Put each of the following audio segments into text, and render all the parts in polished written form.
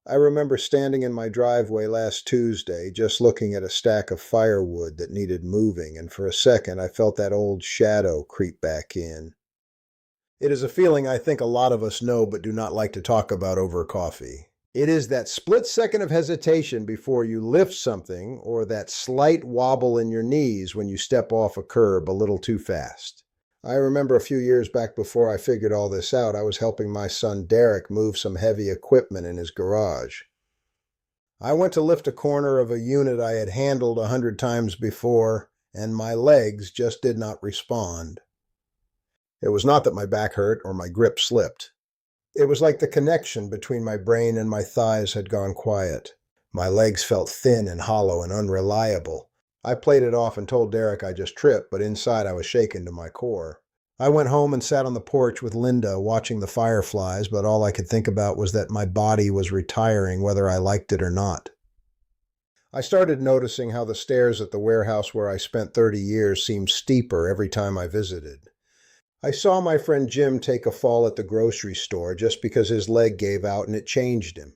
I remember standing in my driveway last Tuesday, just looking at a stack of firewood that needed moving, and for a second I felt that old shadow creep back in. It is a feeling I think a lot of us know but do not like to talk about over coffee. It is that split second of hesitation before you lift something, or that slight wobble in your knees when you step off a curb a little too fast. I remember a few years back before I figured all this out, I was helping my son Derek move some heavy equipment in his garage. I went to lift a corner of a unit I had handled 100 times before, and my legs just did not respond. It was not that my back hurt or my grip slipped. It was like the connection between my brain and my thighs had gone quiet. My legs felt thin and hollow and unreliable. I played it off and told Derek I just tripped, but inside I was shaken to my core. I went home and sat on the porch with Linda watching the fireflies, but all I could think about was that my body was retiring whether I liked it or not. I started noticing how the stairs at the warehouse where I spent 30 years seemed steeper every time I visited. I saw my friend Jim take a fall at the grocery store just because his leg gave out and it changed him.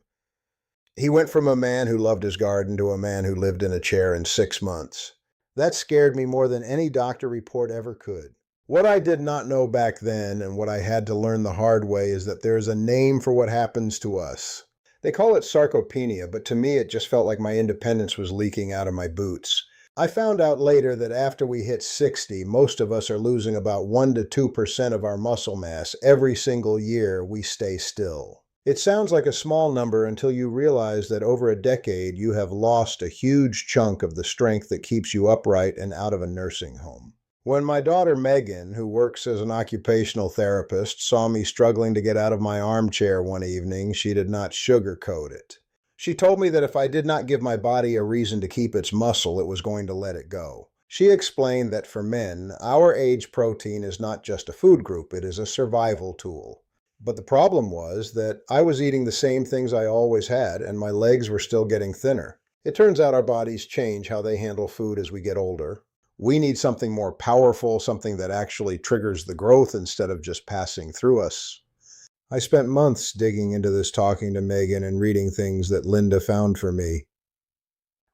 He went from a man who loved his garden to a man who lived in a chair in 6 months. That scared me more than any doctor report ever could. What I did not know back then, and what I had to learn the hard way, is that there is a name for what happens to us. They call it sarcopenia, but to me it just felt like my independence was leaking out of my boots. I found out later that after we hit 60, most of us are losing about 1 to 2% of our muscle mass every single year we stay still. It sounds like a small number until you realize that over a decade you have lost a huge chunk of the strength that keeps you upright and out of a nursing home. When my daughter Megan, who works as an occupational therapist, saw me struggling to get out of my armchair one evening, she did not sugarcoat it. She told me that if I did not give my body a reason to keep its muscle, it was going to let it go. She explained that for men, our age protein is not just a food group, it is a survival tool. But the problem was that I was eating the same things I always had, and my legs were still getting thinner. It turns out our bodies change how they handle food as we get older. We need something more powerful, something that actually triggers the growth instead of just passing through us. I spent months digging into this, talking to Megan and reading things that Linda found for me.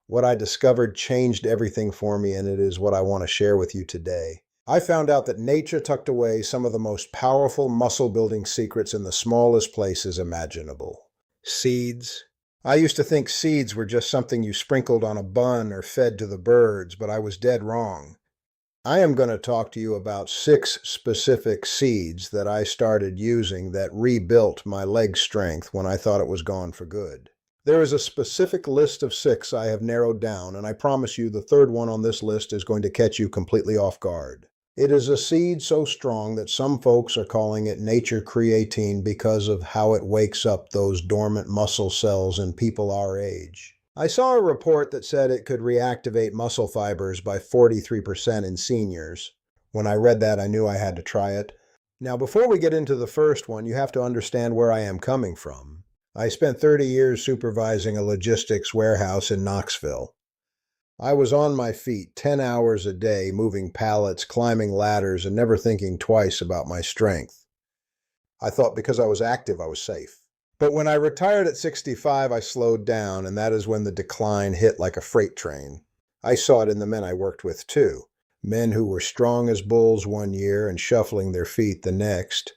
What I discovered changed everything for me, and it is what I want to share with you today. I found out that nature tucked away some of the most powerful muscle-building secrets in the smallest places imaginable. Seeds. I used to think seeds were just something you sprinkled on a bun or fed to the birds, but I was dead wrong. I am going to talk to you about 6 specific seeds that I started using that rebuilt my leg strength when I thought it was gone for good. There is a specific list of 6 I have narrowed down, and I promise you the third one on this list is going to catch you completely off guard. It is a seed so strong that some folks are calling it nature creatine because of how it wakes up those dormant muscle cells in people our age. I saw a report that said it could reactivate muscle fibers by 43% in seniors. When I read that, I knew I had to try it. Now, before we get into the first one, you have to understand where I am coming from. I spent 30 years supervising a logistics warehouse in Knoxville. I was on my feet 10 hours a day, moving pallets, climbing ladders, and never thinking twice about my strength. I thought because I was active, I was safe. But when I retired at 65, I slowed down, and that is when the decline hit like a freight train. I saw it in the men I worked with, too. Men who were strong as bulls one year and shuffling their feet the next.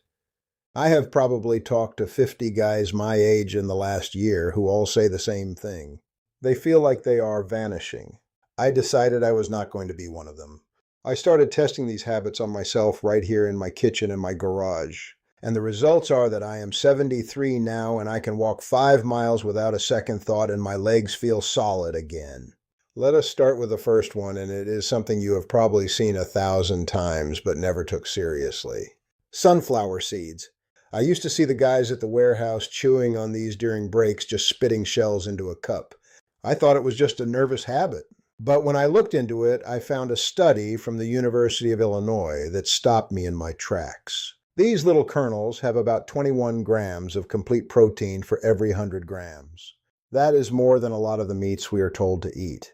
I have probably talked to 50 guys my age in the last year who all say the same thing. They feel like they are vanishing. I decided I was not going to be one of them. I started testing these habits on myself right here in my kitchen and my garage. And the results are that I am 73 now and I can walk 5 miles without a second thought and my legs feel solid again. Let us start with the first one, and it is something you have probably seen 1,000 times but never took seriously. Sunflower seeds. I used to see the guys at the warehouse chewing on these during breaks, just spitting shells into a cup. I thought it was just a nervous habit. But when I looked into it, I found a study from the University of Illinois that stopped me in my tracks. These little kernels have about 21 grams of complete protein for every 100 grams. That is more than a lot of the meats we are told to eat.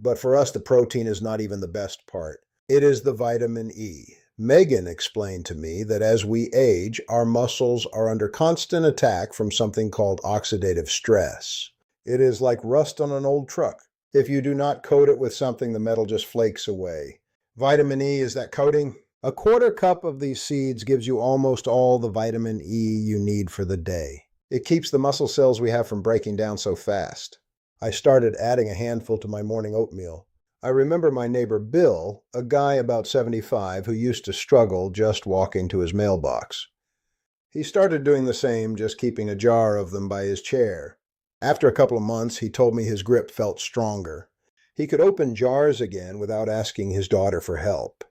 But for us, the protein is not even the best part. It is the vitamin E. Megan explained to me that as we age, our muscles are under constant attack from something called oxidative stress. It is like rust on an old truck. If you do not coat it with something, the metal just flakes away. Vitamin E is that coating. A quarter cup of these seeds gives you almost all the vitamin E you need for the day. It keeps the muscle cells we have from breaking down so fast. I started adding a handful to my morning oatmeal. I remember my neighbor Bill, a guy about 75 who used to struggle just walking to his mailbox. He started doing the same, just keeping a jar of them by his chair. After a couple of months, he told me his grip felt stronger. He could open jars again without asking his daughter for help.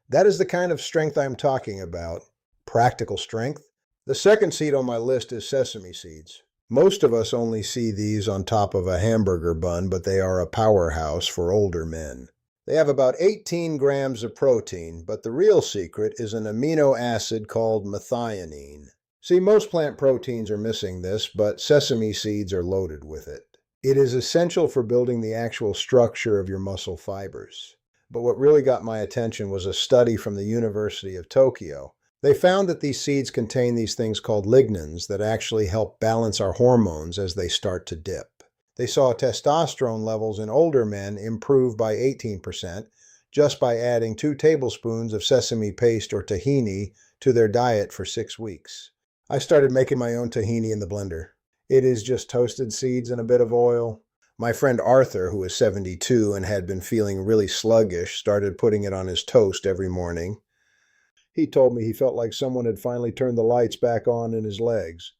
That is the kind of strength I'm talking about. Practical strength. The second seed on my list is sesame seeds. Most of us only see these on top of a hamburger bun, but they are a powerhouse for older men. They have about 18 grams of protein, but the real secret is an amino acid called methionine. See, most plant proteins are missing this, but sesame seeds are loaded with it. It is essential for building the actual structure of your muscle fibers. But what really got my attention was a study from the University of Tokyo. They found that these seeds contain these things called lignans that actually help balance our hormones as they start to dip. They saw testosterone levels in older men improve by 18% just by adding 2 tablespoons of sesame paste or tahini to their diet for 6 weeks. I started making my own tahini in the blender. It is just toasted seeds and a bit of oil. My friend Arthur, who is 72 and had been feeling really sluggish, started putting it on his toast every morning. He told me he felt like someone had finally turned the lights back on in his legs.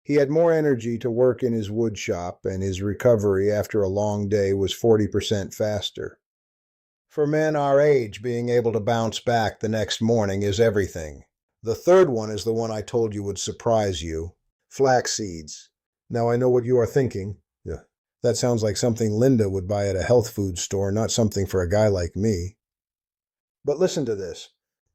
He had more energy to work in his wood shop, and his recovery after a long day was 40% faster. For men our age, being able to bounce back the next morning is everything. The third one is the one I told you would surprise you. Flax seeds. Now I know what you are thinking. Yeah, that sounds like something Linda would buy at a health food store, not something for a guy like me. But listen to this.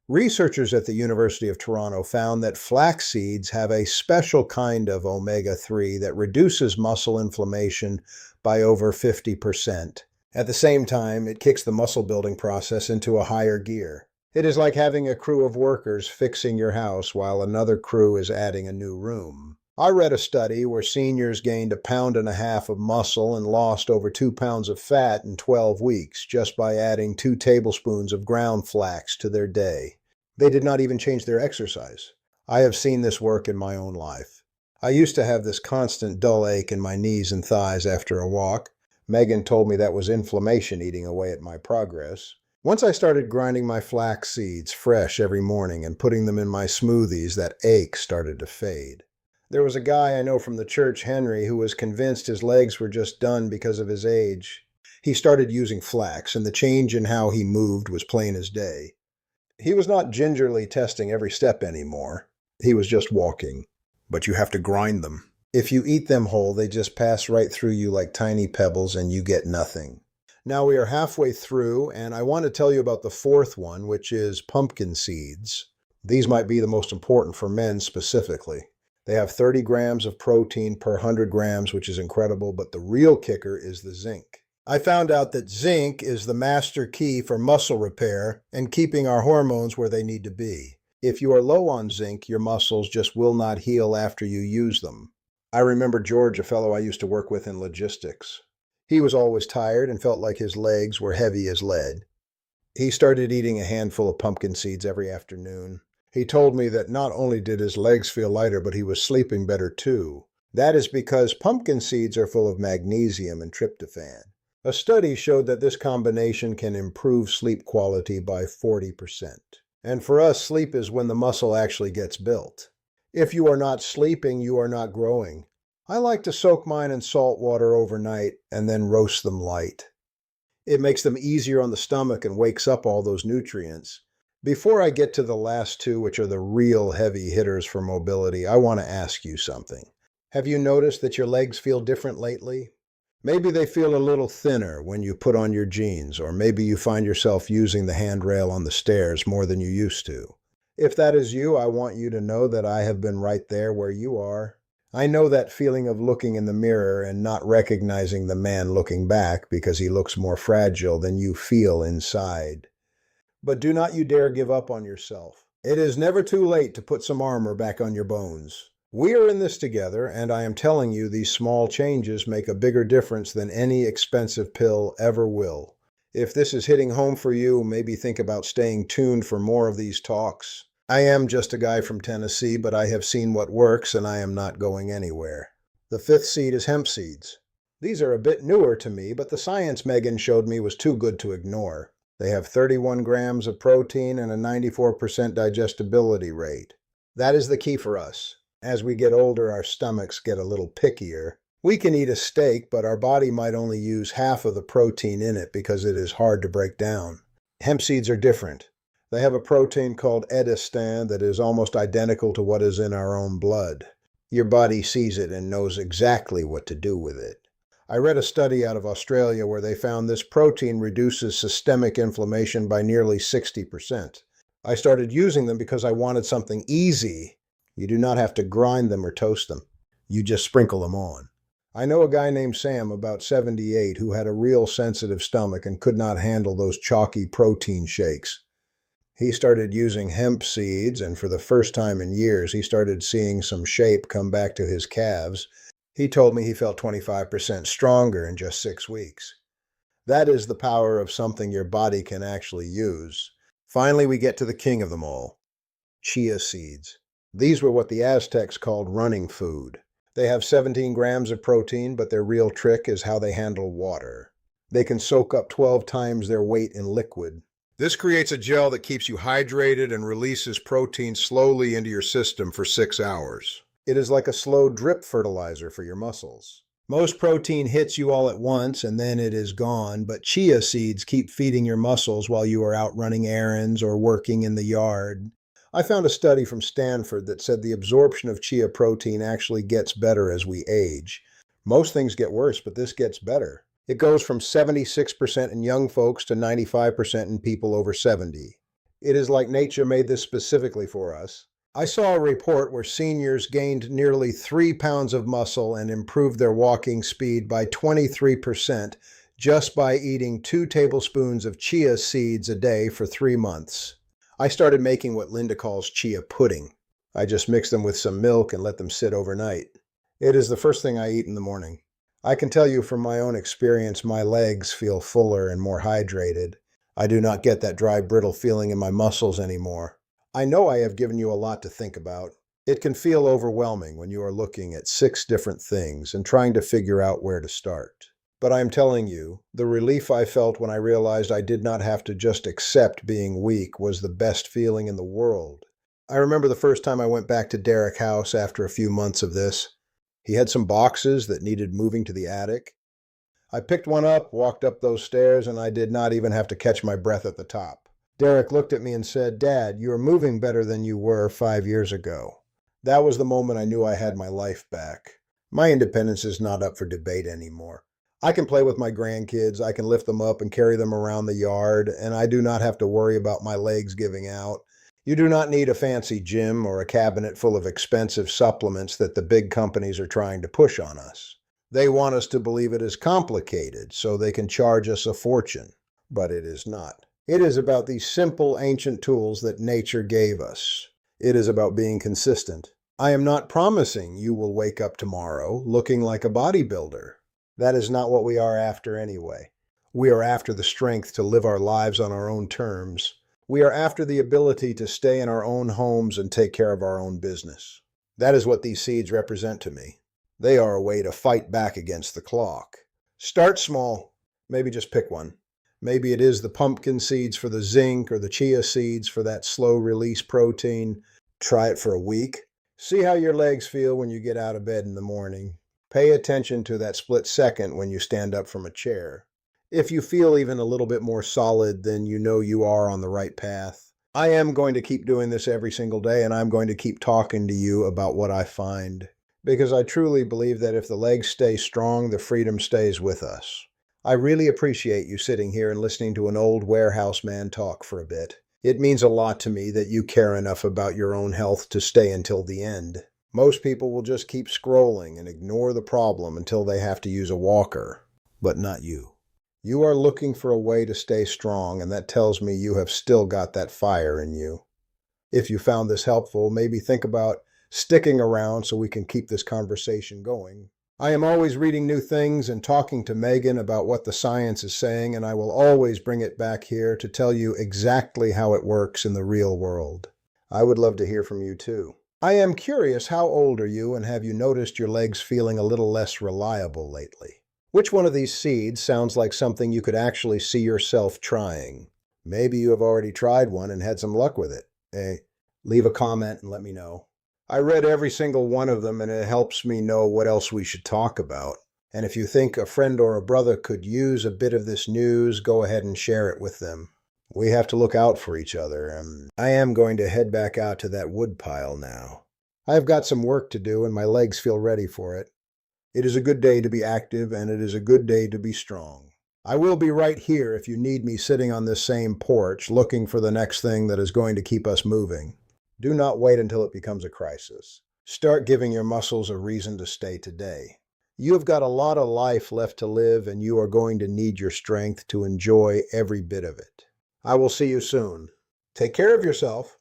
Researchers at the University of Toronto found that flax seeds have a special kind of omega-3 that reduces muscle inflammation by over 50%. At the same time, it kicks the muscle-building process into a higher gear. It is like having a crew of workers fixing your house while another crew is adding a new room. I read a study where seniors gained 1.5 pounds of muscle and lost over 2 pounds of fat in 12 weeks just by adding 2 tablespoons of ground flax to their day. They did not even change their exercise. I have seen this work in my own life. I used to have this constant dull ache in my knees and thighs after a walk. Megan told me that was inflammation eating away at my progress. Once I started grinding my flax seeds fresh every morning and putting them in my smoothies, that ache started to fade. There was a guy I know from the church, Henry, who was convinced his legs were just done because of his age. He started using flax, and the change in how he moved was plain as day. He was not gingerly testing every step anymore. He was just walking. But you have to grind them. If you eat them whole, they just pass right through you like tiny pebbles and you get nothing. Now we are halfway through, and I want to tell you about the fourth one, which is pumpkin seeds. These might be the most important for men specifically. They have 30 grams of protein per 100 grams, which is incredible, but the real kicker is the zinc. I found out that zinc is the master key for muscle repair and keeping our hormones where they need to be. If you are low on zinc, your muscles just will not heal after you use them. I remember George, a fellow I used to work with in logistics. He was always tired and felt like his legs were heavy as lead. He started eating a handful of pumpkin seeds every afternoon. He told me that not only did his legs feel lighter, but he was sleeping better too. That is because pumpkin seeds are full of magnesium and tryptophan. A study showed that this combination can improve sleep quality by 40%. And for us, sleep is when the muscle actually gets built. If you are not sleeping, you are not growing. I like to soak mine in salt water overnight and then roast them light. It makes them easier on the stomach and wakes up all those nutrients. Before I get to the last two, which are the real heavy hitters for mobility, I want to ask you something. Have you noticed that your legs feel different lately? Maybe they feel a little thinner when you put on your jeans, or maybe you find yourself using the handrail on the stairs more than you used to. If that is you, I want you to know that I have been right there where you are. I know that feeling of looking in the mirror and not recognizing the man looking back because he looks more fragile than you feel inside. But do not you dare give up on yourself. It is never too late to put some armor back on your bones. We are in this together, and I am telling you these small changes make a bigger difference than any expensive pill ever will. If this is hitting home for you, maybe think about staying tuned for more of these talks. I am just a guy from Tennessee, but I have seen what works, and I am not going anywhere. The fifth seed is hemp seeds. These are a bit newer to me, but the science Megan showed me was too good to ignore. They have 31 grams of protein and a 94% digestibility rate. That is the key for us. As we get older, our stomachs get a little pickier. We can eat a steak, but our body might only use half of the protein in it because it is hard to break down. Hemp seeds are different. They have a protein called edestan that is almost identical to what is in our own blood. Your body sees it and knows exactly what to do with it. I read a study out of Australia where they found this protein reduces systemic inflammation by nearly 60%. I started using them because I wanted something easy. You do not have to grind them or toast them. You just sprinkle them on. I know a guy named Sam, about 78, who had a real sensitive stomach and could not handle those chalky protein shakes. He started using hemp seeds, and for the first time in years, he started seeing some shape come back to his calves. He told me he felt 25% stronger in just 6 weeks. That is the power of something your body can actually use. Finally, we get to the king of them all, chia seeds. These were what the Aztecs called running food. They have 17 grams of protein, but their real trick is how they handle water. They can soak up 12 times their weight in liquid. This creates a gel that keeps you hydrated and releases protein slowly into your system for 6 hours. It is like a slow drip fertilizer for your muscles. Most protein hits you all at once and then it is gone, but chia seeds keep feeding your muscles while you are out running errands or working in the yard. I found a study from Stanford that said the absorption of chia protein actually gets better as we age. Most things get worse, but this gets better. It goes from 76% in young folks to 95% in people over 70. It is like nature made this specifically for us. I saw a report where seniors gained nearly 3 pounds of muscle and improved their walking speed by 23% just by eating 2 tablespoons of chia seeds a day for 3 months. I started making what Linda calls chia pudding. I just mix them with some milk and let them sit overnight. It is the first thing I eat in the morning. I can tell you from my own experience, my legs feel fuller and more hydrated. I do not get that dry, brittle feeling in my muscles anymore. I know I have given you a lot to think about. It can feel overwhelming when you are looking at 6 different things and trying to figure out where to start. But I am telling you, the relief I felt when I realized I did not have to just accept being weak was the best feeling in the world. I remember the first time I went back to Derek House after a few months of this. He had some boxes that needed moving to the attic. I picked one up, walked up those stairs, and I did not even have to catch my breath at the top. Derek looked at me and said, "Dad, you are moving better than you were 5 years ago." That was the moment I knew I had my life back. My independence is not up for debate anymore. I can play with my grandkids, I can lift them up and carry them around the yard, and I do not have to worry about my legs giving out. You do not need a fancy gym or a cabinet full of expensive supplements that the big companies are trying to push on us. They want us to believe it is complicated so they can charge us a fortune, but it is not. It is about these simple ancient tools that nature gave us. It is about being consistent. I am not promising you will wake up tomorrow looking like a bodybuilder. That is not what we are after anyway. We are after the strength to live our lives on our own terms. We are after the ability to stay in our own homes and take care of our own business. That is what these seeds represent to me. They are a way to fight back against the clock. Start small. Maybe just pick one. Maybe it is the pumpkin seeds for the zinc or the chia seeds for that slow release protein. Try it for a week. See how your legs feel when you get out of bed in the morning. Pay attention to that split second when you stand up from a chair. If you feel even a little bit more solid, then you know you are on the right path. I am going to keep doing this every single day, and I'm going to keep talking to you about what I find. Because I truly believe that if the legs stay strong, the freedom stays with us. I really appreciate you sitting here and listening to an old warehouse man talk for a bit. It means a lot to me that you care enough about your own health to stay until the end. Most people will just keep scrolling and ignore the problem until they have to use a walker, but not you. You are looking for a way to stay strong, and that tells me you have still got that fire in you. If you found this helpful, maybe think about sticking around so we can keep this conversation going. I am always reading new things and talking to Megan about what the science is saying, and I will always bring it back here to tell you exactly how it works in the real world. I would love to hear from you too. I am curious, how old are you, and have you noticed your legs feeling a little less reliable lately? Which one of these seeds sounds like something you could actually see yourself trying? Maybe you have already tried one and had some luck with it. Leave a comment and let me know. I read every single one of them, and it helps me know what else we should talk about. And if you think a friend or a brother could use a bit of this news, go ahead and share it with them. We have to look out for each other. I am going to head back out to that wood pile now. I've got some work to do, and my legs feel ready for it. It is a good day to be active, and it is a good day to be strong. I will be right here if you need me, sitting on this same porch, looking for the next thing that is going to keep us moving. Do not wait until it becomes a crisis. Start giving your muscles a reason to stay today. You have got a lot of life left to live, and you are going to need your strength to enjoy every bit of it. I will see you soon. Take care of yourself.